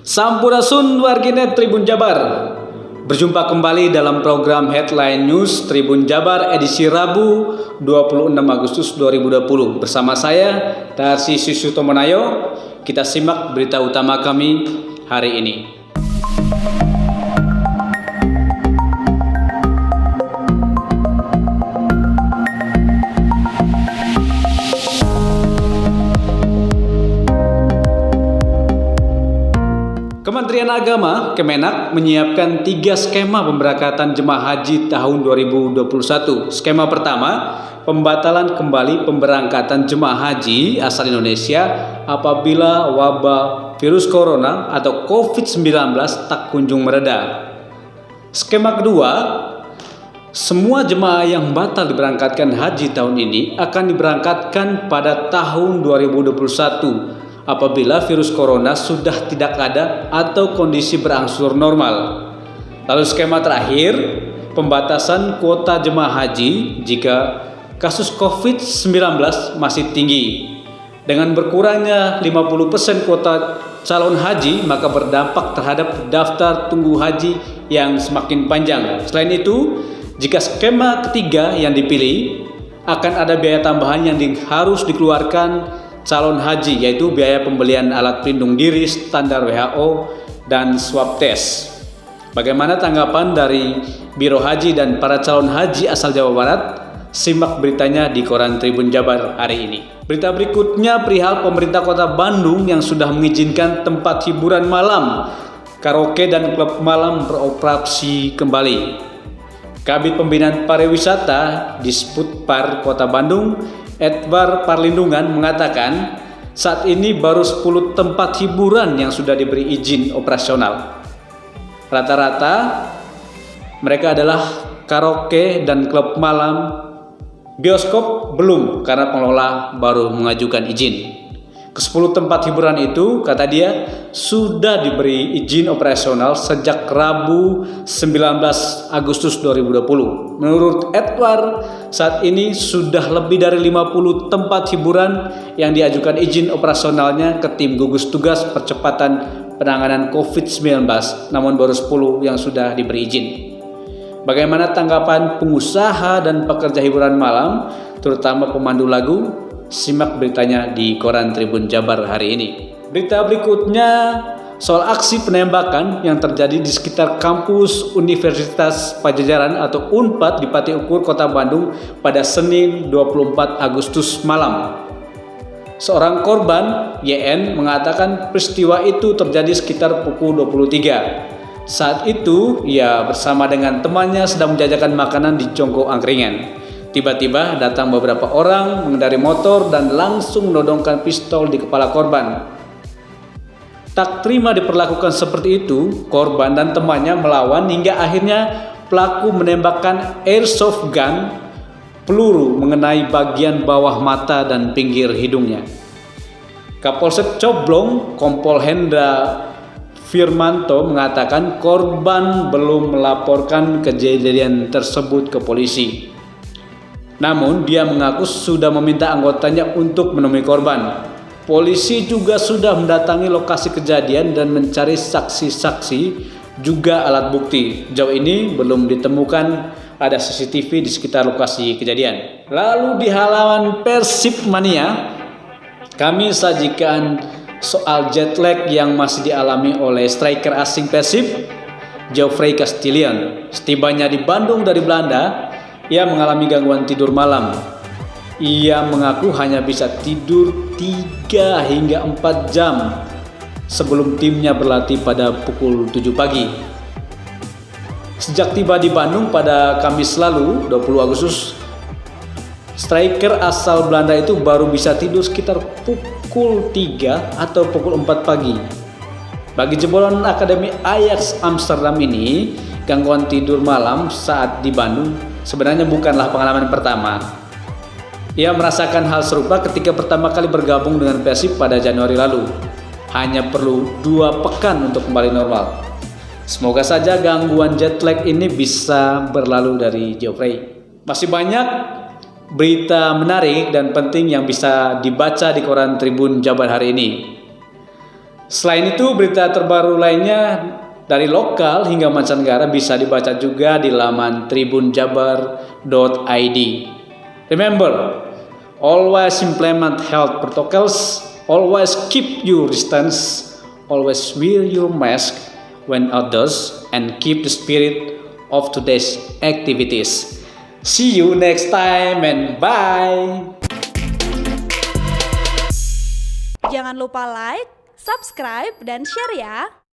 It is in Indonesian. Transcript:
Sampurasun warginet Tribun Jabar. Berjumpa kembali dalam program Headline News Tribun Jabar edisi Rabu 26 Agustus 2020 bersama saya Tarsius Sutomonayo. Kita simak berita utama kami hari ini. Kementerian Agama Kemenak menyiapkan 3 skema pemberangkatan jemaah haji tahun 2021. Skema pertama, pembatalan kembali pemberangkatan jemaah haji asal Indonesia apabila wabah virus corona atau COVID-19 tak kunjung mereda. Skema kedua, semua jemaah yang batal diberangkatkan haji tahun ini akan diberangkatkan pada tahun 2021 apabila virus corona sudah tidak ada atau kondisi berangsur normal. Lalu skema terakhir, pembatasan kuota jemaah haji jika kasus COVID-19 masih tinggi. Dengan berkurangnya 50% kuota calon haji, maka berdampak terhadap daftar tunggu haji yang semakin panjang. Selain itu, jika skema ketiga yang dipilih, akan ada biaya tambahan yang harus dikeluarkan calon haji, yaitu biaya pembelian alat pelindung diri standar WHO dan swab test. Bagaimana tanggapan dari Biro Haji dan para calon haji asal Jawa Barat? Simak beritanya di koran Tribun Jabar hari ini. Berita berikutnya perihal pemerintah Kota Bandung yang sudah mengizinkan tempat hiburan malam, karaoke dan klub malam beroperasi kembali. Kabid Pembinaan Pariwisata Disputpar Kota Bandung Edward Parlindungan mengatakan saat ini baru 10 tempat hiburan yang sudah diberi izin operasional. Rata-rata mereka adalah karaoke dan klub malam, bioskop belum karena pengelola baru mengajukan izin. Ke-10 tempat hiburan itu, kata dia, sudah diberi izin operasional sejak Rabu 19 Agustus 2020. Menurut Edward, saat ini sudah lebih dari 50 tempat hiburan yang diajukan izin operasionalnya ke tim gugus tugas percepatan penanganan COVID-19, namun baru 10 yang sudah diberi izin. Bagaimana tanggapan pengusaha dan pekerja hiburan malam, terutama pemandu lagu? Simak beritanya di koran Tribun Jabar hari ini. Berita berikutnya soal aksi penembakan yang terjadi di sekitar kampus Universitas Padjadjaran atau Unpad di Pati Ukur, Kota Bandung pada Senin 24 Agustus malam. Seorang korban, YN, mengatakan peristiwa itu terjadi sekitar pukul 23. Saat itu, ia bersama dengan temannya sedang menjajakan makanan di Jonggo Angkringan. Tiba-tiba datang beberapa orang mengendarai motor dan langsung menodongkan pistol di kepala korban. Tak terima diperlakukan seperti itu, korban dan temannya melawan hingga akhirnya pelaku menembakkan airsoft gun peluru mengenai bagian bawah mata dan pinggir hidungnya. Kapolsek Coblong, Kompol Hendra Firmanto mengatakan korban belum melaporkan kejadian tersebut ke polisi. Namun dia mengaku sudah meminta anggotanya untuk menemui korban. Polisi juga sudah mendatangi lokasi kejadian dan mencari saksi-saksi juga alat bukti. Sejauh ini belum ditemukan ada CCTV di sekitar lokasi kejadian. Lalu di halaman Persib Mania, kami sajikan soal jet lag yang masih dialami oleh striker asing Persib, Geoffrey Castillion. Setibanya di Bandung dari Belanda, ia mengalami gangguan tidur malam. Ia mengaku hanya bisa tidur 3 hingga 4 jam sebelum timnya berlatih pada pukul 7 pagi. Sejak tiba di Bandung pada Kamis lalu, 20 Agustus, striker asal Belanda itu baru bisa tidur sekitar pukul 3 atau pukul 4 pagi. Bagi jebolan Akademi Ajax Amsterdam ini, gangguan tidur malam saat di Bandung sebenarnya bukanlah pengalaman pertama. Ia merasakan hal serupa ketika pertama kali bergabung dengan Persib pada Januari lalu. Hanya perlu 2 pekan untuk kembali normal. Semoga saja gangguan jet lag ini bisa berlalu dari Geoffrey. Masih banyak berita menarik dan penting yang bisa dibaca di koran Tribun Jabar hari ini. Selain itu, berita terbaru lainnya dari lokal hingga mancanegara bisa dibaca juga di laman tribunjabar.id. Remember, always implement health protocols, always keep your distance, always wear your mask when outdoors, and keep the spirit of today's activities. See you next time and bye! Jangan lupa like, subscribe, dan share ya!